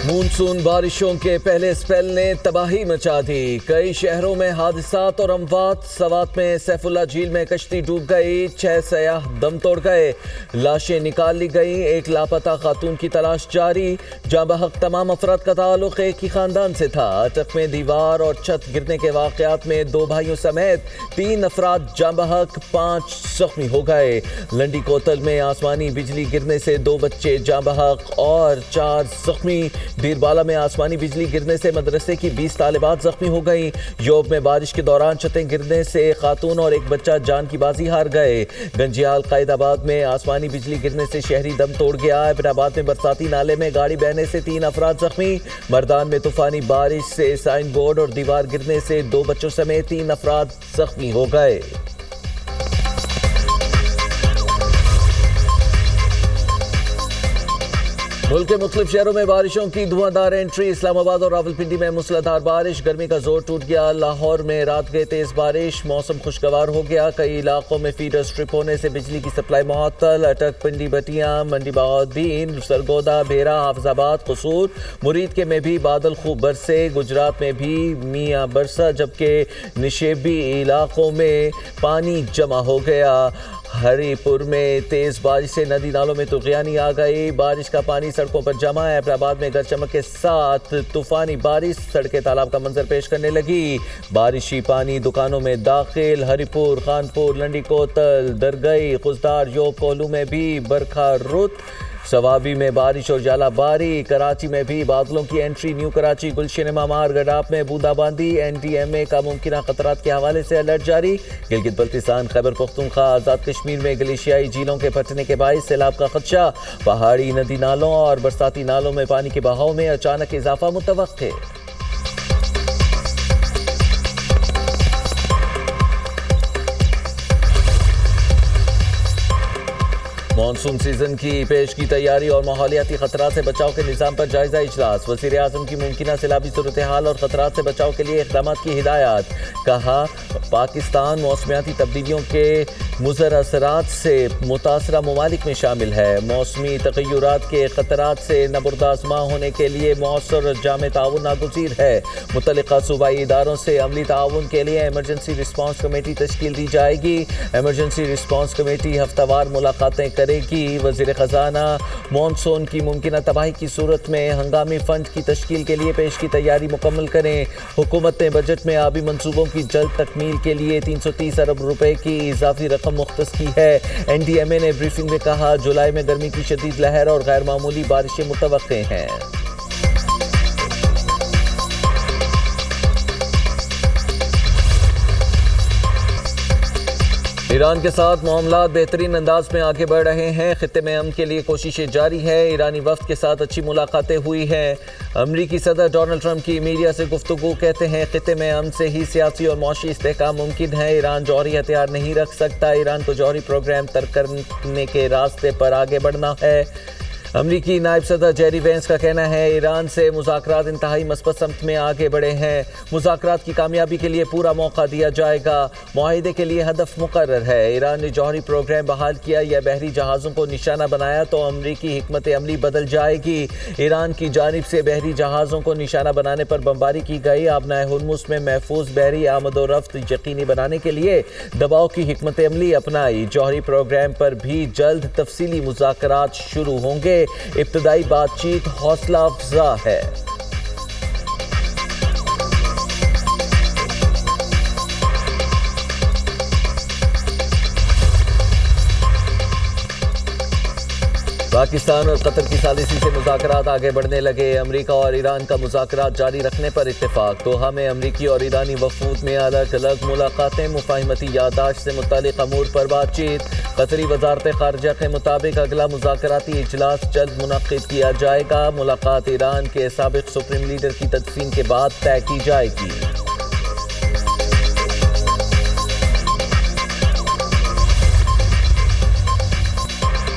Monsoon بارشوں کے پہلے سپیل نے تباہی مچا دی، کئی شہروں میں حادثات اور اموات۔ سوات میں سیف اللہ جھیل میں کشتی ڈوب گئی، 6 سیاح دم توڑ گئے، لاشیں نکال لی گئیں، ایک لاپتہ خاتون کی تلاش جاری۔ جاں بحق تمام افراد کا تعلق ایک ہی خاندان سے تھا۔ اٹک میں دیوار اور چھت گرنے کے واقعات میں 2 بھائیوں سمیت 3 افراد جاں بحق، 5 زخمی ہو گئے۔ لنڈی کوتل میں آسمانی بجلی گرنے سے 2 بچے جاں بحق اور 4 زخمی۔ بیربالا میں آسمانی بجلی گرنے سے مدرسے کی 20 طالبات زخمی ہو گئیں۔ یوب میں بارش کے دوران چھتیں گرنے سے ایک خاتون اور ایک بچہ جان کی بازی ہار گئے۔ گنجیال قائد آباد میں آسمانی بجلی گرنے سے شہری دم توڑ گیا۔ ابن آباد میں برساتی نالے میں گاڑی بہنے سے 3 افراد زخمی۔ مردان میں طوفانی بارش سے سائن بورڈ اور دیوار گرنے سے 2 بچوں سمیت 3 افراد زخمی ہو گئے۔ ملک کے مختلف شہروں میں بارشوں کی دھواں انٹری۔ اسلام آباد اور راولپنڈی میں موسلادھار بارش، گرمی کا زور ٹوٹ گیا۔ لاہور میں رات گئے تیز بارش، موسم خوشگوار ہو گیا۔ کئی علاقوں میں فیڈر سٹرپ ہونے سے بجلی کی سپلائی معطل۔ اٹک، پنڈی بٹیاں، منڈی بہاؤالدین، سرگودا، بھیرا، حافظ آباد، قصور، مرید کے میں بھی بادل خوب برسے۔ گجرات میں بھی میاں برسا، جبکہ نشیبی علاقوں میں پانی جمع ہو گیا۔ ہری پور میں تیز بارش سے ندی نالوں میں طغیانی آ گئی، بارش کا پانی سڑکوں پر جمع ہے۔ ابن میں گرج چمک کے ساتھ طوفانی بارش، سڑکیں تالاب کا منظر پیش کرنے لگی۔ بارشی پانی دکانوں میں داخل۔ ہری پور، خانپور، لنڈی کوتل، درگئی، خزدار، یوب، کولو میں بھی برکھا رت۔ سوابی میں بارش اور ژالہ باری۔ کراچی میں بھی بادلوں کی انٹری۔ نیو کراچی، گلشن امامار، گڈاپ میں بوندا باندی۔ NDMA کا ممکنہ خطرات کے حوالے سے الرٹ جاری۔ گلگت بلتستان، خیبر پختونخوا، آزاد کشمیر میں گلیشیائی جھیلوں کے پھٹنے کے باعث سیلاب کا خدشہ۔ پہاڑی ندی نالوں اور برساتی نالوں میں پانی کے بہاؤ میں اچانک اضافہ متوقع۔ مانسون سیزن کی پیش کی تیاری اور ماحولیاتی خطرات سے بچاؤ کے نظام پر جائزہ اجلاس۔ وزیر اعظم کی ممکنہ سیلابی صورتحال اور خطرات سے بچاؤ کے لیے اقدامات کی ہدایات۔ کہا، پاکستان موسمیاتی تبدیلیوں کے مضر اثرات سے متاثرہ ممالک میں شامل ہے۔ موسمی تغیرات کے خطرات سے نبردآزما ہونے کے لیے مؤثر اور جامع تعاون ناگزیر ہے۔ متعلقہ صوبائی اداروں سے عملی تعاون کے لیے ایمرجنسی رسپانس کمیٹی تشکیل دی جائے گی۔ ایمرجنسی رسپانس کمیٹی ہفتہ وار ملاقاتیں کرے گی۔ وزیر خزانہ مانسون کی ممکنہ تباہی کی صورت میں ہنگامی فنڈ کی تشکیل کے لیے پیش کی تیاری مکمل کریں۔ حکومت نے بجٹ میں آبی منصوبوں کی جلد تکمیل کے لیے 330 ارب روپے کی اضافی رقم مختص کی ہے۔ NDMA نے بریفنگ میں کہا، جولائی میں گرمی کی شدید لہر اور غیر معمولی بارشیں متوقع ہیں۔ ایران کے ساتھ معاملات بہترین انداز میں آگے بڑھ رہے ہیں۔ خطے میں امن کے لیے کوششیں جاری ہے۔ ایرانی وفد کے ساتھ اچھی ملاقاتیں ہوئی ہیں۔ امریکی صدر ڈونلڈ ٹرمپ کی میڈیا سے گفتگو، کہتے ہیں خطے میں امن سے ہی سیاسی اور معاشی استحکام ممکن ہے۔ ایران جوہری ہتھیار نہیں رکھ سکتا، ایران کو جوہری پروگرام ترک کرنے کے راستے پر آگے بڑھنا ہے۔ امریکی نائب صدر جیری وینس کا کہنا ہے، ایران سے مذاکرات انتہائی مثبت سمت میں آگے بڑھے ہیں۔ مذاکرات کی کامیابی کے لیے پورا موقع دیا جائے گا۔ معاہدے کے لیے ہدف مقرر ہے۔ ایران نے جوہری پروگرام بحال کیا یا بحری جہازوں کو نشانہ بنایا تو امریکی حکمت عملی بدل جائے گی۔ ایران کی جانب سے بحری جہازوں کو نشانہ بنانے پر بمباری کی گئی۔ آبنائے ہرمز میں محفوظ بحری آمد و رفت یقینی بنانے کے لیے دباؤ کی حکمت عملی اپنائی۔ جوہری پروگرام پر بھی جلد تفصیلی مذاکرات شروع ہوں گے۔ ابتدائی بات چیت حوصلہ افزا ہے۔ پاکستان اور قطر کی ثالثی سے مذاکرات آگے بڑھنے لگے۔ امریکہ اور ایران کا مذاکرات جاری رکھنے پر اتفاق۔ دوحہ میں امریکی اور ایرانی وفود میں الگ الگ ملاقاتیں، مفاہمتی یادداشت سے متعلق امور پر بات چیت۔ قطری وزارت خارجہ کے مطابق اگلا مذاکراتی اجلاس جلد منعقد کیا جائے گا۔ ملاقات ایران کے سابق سپریم لیڈر کی تدفین کے بعد طے کی جائے گی۔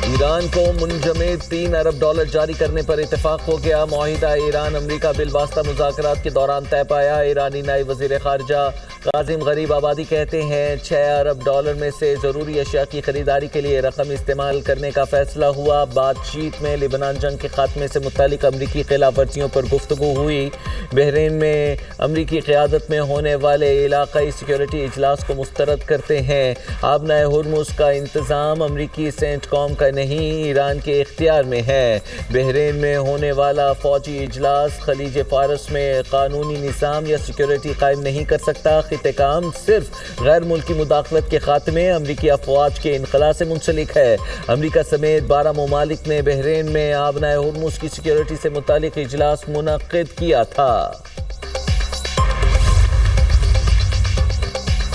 ایران کو منجمد $3 ارب جاری کرنے پر اتفاق ہو گیا۔ معاہدہ ایران امریکہ بالواسطہ مذاکرات کے دوران طے پایا۔ ایرانی نائب وزیر خارجہ قاسم غریب آبادی کہتے ہیں 6 ارب ڈالر میں سے ضروری اشیاء کی خریداری کے لیے رقم استعمال کرنے کا فیصلہ ہوا۔ بات چیت میں لبنان جنگ کے خاتمے سے متعلق امریکی خلاف ورزیوں پر گفتگو ہوئی۔ بحرین میں امریکی قیادت میں ہونے والے علاقائی سیکیورٹی اجلاس کو مسترد کرتے ہیں۔ آبنائے ہرمز کا انتظام امریکی سینٹ کام کا نہیں، ایران کے اختیار میں ہے۔ بحرین میں ہونے والا فوجی اجلاس خلیج فارس میں قانونی نظام یا سیکیورٹی قائم نہیں کر سکتا۔ خطے کا امن صرف غیر ملکی مداخلت کے خاتمے امریکی افواج کے انخلاء سے منسلک ہے۔ امریکہ سمیت 12 ممالک نے بحرین میں آبنائے ہرمز کی سیکیورٹی سے متعلق اجلاس منعقد کیا تھا۔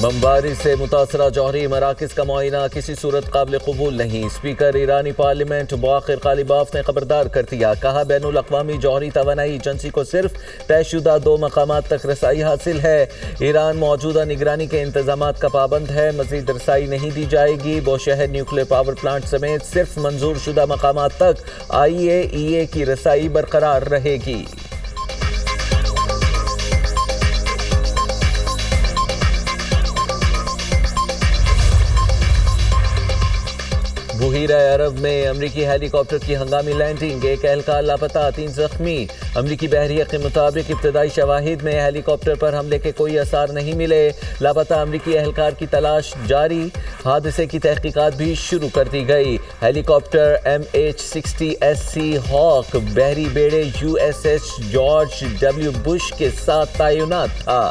بمباری سے متاثرہ جوہری مراکز کا معائنہ کسی صورت قابل قبول نہیں۔ اسپیکر ایرانی پارلیمنٹ باقر غالباف نے خبردار کر دیا، کہا بین الاقوامی جوہری توانائی ایجنسی کو صرف طے شدہ 2 مقامات تک رسائی حاصل ہے۔ ایران موجودہ نگرانی کے انتظامات کا پابند ہے، مزید رسائی نہیں دی جائے گی۔ بوشہر نیوکلیر پاور پلانٹ سمیت صرف منظور شدہ مقامات تک IAEA کی رسائی برقرار رہے گی۔ بحیرہ عرب میں امریکی ہیلی کاپٹر کی ہنگامی لینڈنگ، 1 اہلکار لاپتہ، 3 زخمی۔ امریکی بحریہ کے مطابق ابتدائی شواہد میں ہیلی کاپٹر پر حملے کے کوئی آثار نہیں ملے۔ لاپتہ امریکی اہلکار کی تلاش جاری، حادثے کی تحقیقات بھی شروع کر دی گئی۔ ہیلی کاپٹر MH-60SC ہاک بحری بیڑے USS جارج W بش کے ساتھ تعینات تھا۔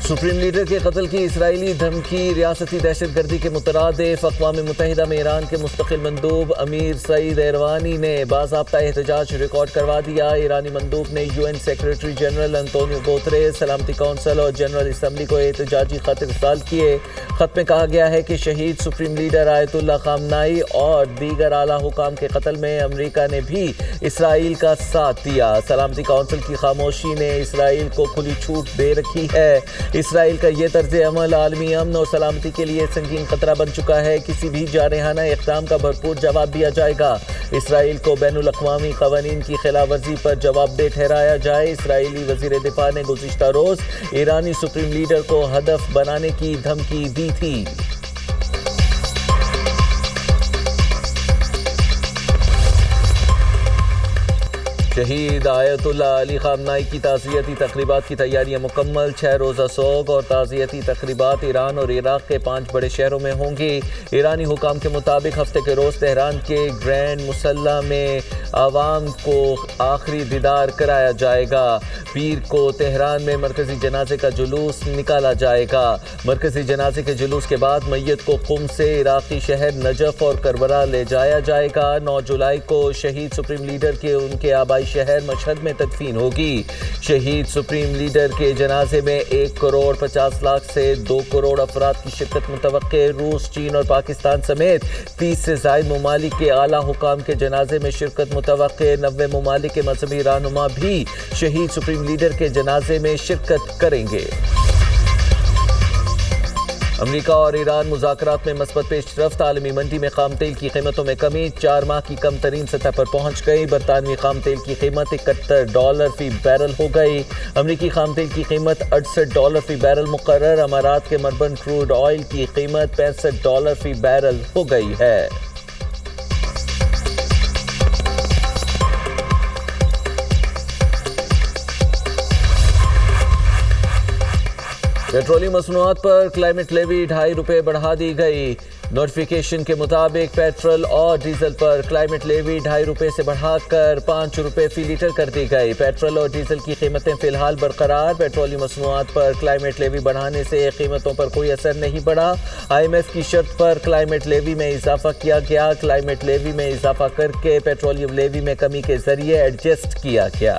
سپریم لیڈر کے قتل کی اسرائیلی دھمکی ریاستی دہشت گردی کے مترادف۔ اقوام متحدہ میں ایران کے مستقل مندوب امیر سعید ایروانی نے باضابطہ احتجاج ریکارڈ کروا دیا۔ ایرانی مندوب نے UN سیکریٹری جنرل انطونیو گوتریس، سلامتی کونسل اور جنرل اسمبلی کو احتجاجی خط ارسال کیے۔ خط میں کہا گیا ہے کہ شہید سپریم لیڈر آیت اللہ خامنائی اور دیگر اعلیٰ حکام کے قتل میں امریکہ نے بھی اسرائیل کا ساتھ دیا۔ سلامتی کونسل کی خاموشی نے اسرائیل کو کھلی چھوٹ دے رکھی ہے۔ اسرائیل کا یہ طرز عمل عالمی امن اور سلامتی کے لیے سنگین خطرہ بن چکا ہے۔ کسی بھی جارحانہ اقدام کا بھرپور جواب دیا جائے گا۔ اسرائیل کو بین الاقوامی قوانین کی خلاف ورزی پر جواب دہ ٹھہرایا جائے۔ اسرائیلی وزیر دفاع نے گزشتہ روز ایرانی سپریم لیڈر کو ہدف بنانے کی دھمکی دی تھی۔ شہید آیت اللہ علی خامنائی کی تعزیتی تقریبات کی تیاریاں مکمل۔ 6 روزہ سوگ اور تعزیتی تقریبات ایران اور عراق کے 5 بڑے شہروں میں ہوں گی۔ ایرانی حکام کے مطابق ہفتے کے روز تہران کے گرینڈ مسلح میں عوام کو آخری دیدار کرایا جائے گا۔ پیر کو تہران میں مرکزی جنازے کا جلوس نکالا جائے گا۔ مرکزی جنازے کے جلوس کے بعد میت کو قم سے عراقی شہر نجف اور کربلا لے جایا جائے گا۔ 9 جولائی کو شہید سپریم لیڈر کے ان کے آبائی شہر مشہد میں تدفین ہوگی۔ شہید سپریم لیڈر کے جنازے میں 1 کروڑ 50 لاکھ سے 2 کروڑ افراد کی شرکت متوقع۔ روس، چین اور پاکستان سمیت 30 سے زائد ممالک کے اعلیٰ حکام کے جنازے میں شرکت متوقع۔ 90 ممالک کے مذہبی رہنما بھی شہید سپریم لیڈر کے جنازے میں شرکت کریں گے۔ امریکہ اور ایران مذاکرات میں مثبت پیش رفت۔ عالمی منڈی میں خام تیل کی قیمتوں میں کمی 4 ماہ کی کم ترین سطح پر پہنچ گئی۔ برطانوی خام تیل کی قیمت $71 فی بیرل ہو گئی۔ امریکی خام تیل کی قیمت $68 فی بیرل مقرر۔ امارات کے مربن کروڈ آئل کی قیمت $65 فی بیرل ہو گئی ہے۔ پیٹرولیم مصنوعات پر کلائمیٹ لیوی ₹2.5 بڑھا دی گئی۔ نوٹیفیکیشن کے مطابق پیٹرول اور ڈیزل پر کلائمیٹ لیوی ₹2.5 سے بڑھا کر ₹5 فی لیٹر کر دی گئی۔ پیٹرول اور ڈیزل کی قیمتیں فی الحال برقرار۔ پیٹرولیم مصنوعات پر کلائمیٹ لیوی بڑھانے سے قیمتوں پر کوئی اثر نہیں پڑا۔ IMF کی شرط پر کلائمیٹ لیوی میں اضافہ کیا گیا۔ کلائمیٹ لیوی میں اضافہ کر کے پیٹرولیم لیوی میں کمی کے ذریعے ایڈجسٹ کیا گیا۔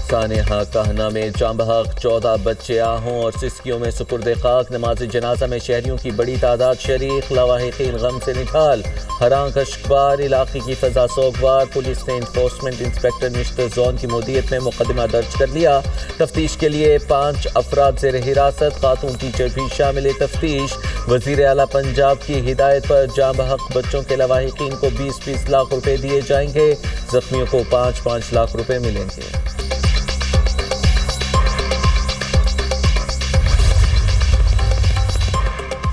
سانحہ کہنا میں جام بحق 14 بچے آہوں اور سسکیوں میں سپرد خاک. نماز جنازہ میں شہریوں کی بڑی تعداد شریک. لواحقین غم سے نکال. ہراں کشکوار علاقے کی فضا سوگوار. پولیس نے انفورسمنٹ انسپیکٹر نشتر زون کی مدیریت میں مقدمہ درج کر لیا. تفتیش کے لیے 5 افراد زیر حراست. خاتون ٹیچر بھی شامل تفتیش. وزیر اعلیٰ پنجاب کی ہدایت پر جام بحق بچوں کے لواحقین کو 20 لاکھ روپے دیے جائیں گے. زخمیوں کو 5 لاکھ روپے ملیں گے.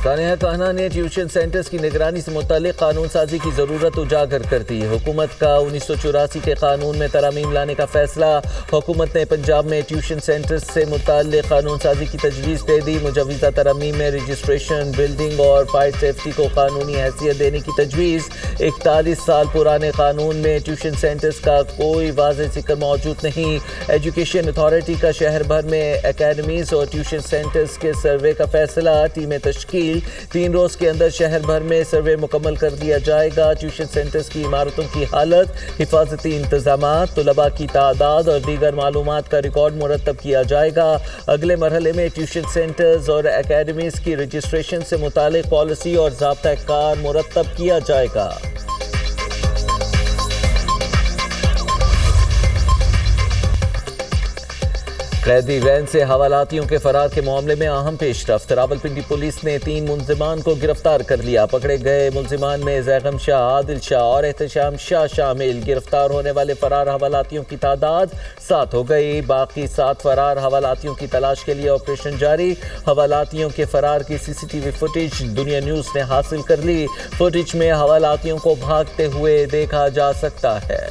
سانحہ کہنا نے ٹیوشن سینٹرز کی نگرانی سے متعلق قانون سازی کی ضرورت اجاگر کر دی. حکومت کا 1984 کے قانون میں ترامیم لانے کا فیصلہ. حکومت نے پنجاب میں ٹیوشن سینٹرز سے متعلق قانون سازی کی تجویز دے دی. مجوزہ ترامیم میں رجسٹریشن، بلڈنگ اور فائر سیفٹی کو قانونی حیثیت دینے کی تجویز. 41 سال پرانے قانون میں ٹیوشن سینٹرز کا کوئی واضح ذکر موجود نہیں. ایجوکیشن اتھارٹی کا شہر بھر میں اکیڈمیز اور ٹیوشن سینٹرز کے سروے کا فیصلہ. ٹیمیں تشکیل. 3 روز کے اندر شہر بھر میں سروے مکمل کر دیا جائے گا. ٹیوشن سینٹرز کی عمارتوں کی حالت، حفاظتی انتظامات، طلباء کی تعداد اور دیگر معلومات کا ریکارڈ مرتب کیا جائے گا. اگلے مرحلے میں ٹیوشن سینٹرز اور اکیڈمیز کی رجسٹریشن سے متعلق پالیسی اور ضابطہ کار مرتب کیا جائے گا. قیدی وین سے حوالاتیوں کے فرار کے معاملے میں اہم پیش رفت. راولپنڈی پولیس نے 3 ملزمان کو گرفتار کر لیا. پکڑے گئے ملزمان میں زیغم شاہ، عادل شاہ اور احتشام شاہ شامل. گرفتار ہونے والے فرار حوالاتیوں کی تعداد 7 ہو گئی. باقی 7 فرار حوالاتیوں کی تلاش کے لیے آپریشن جاری. حوالاتیوں کے فرار کی CCTV فوٹیج دنیا نیوز نے حاصل کر لی. فوٹیج میں حوالاتیوں کو بھاگتے ہوئے دیکھا جا سکتا ہے.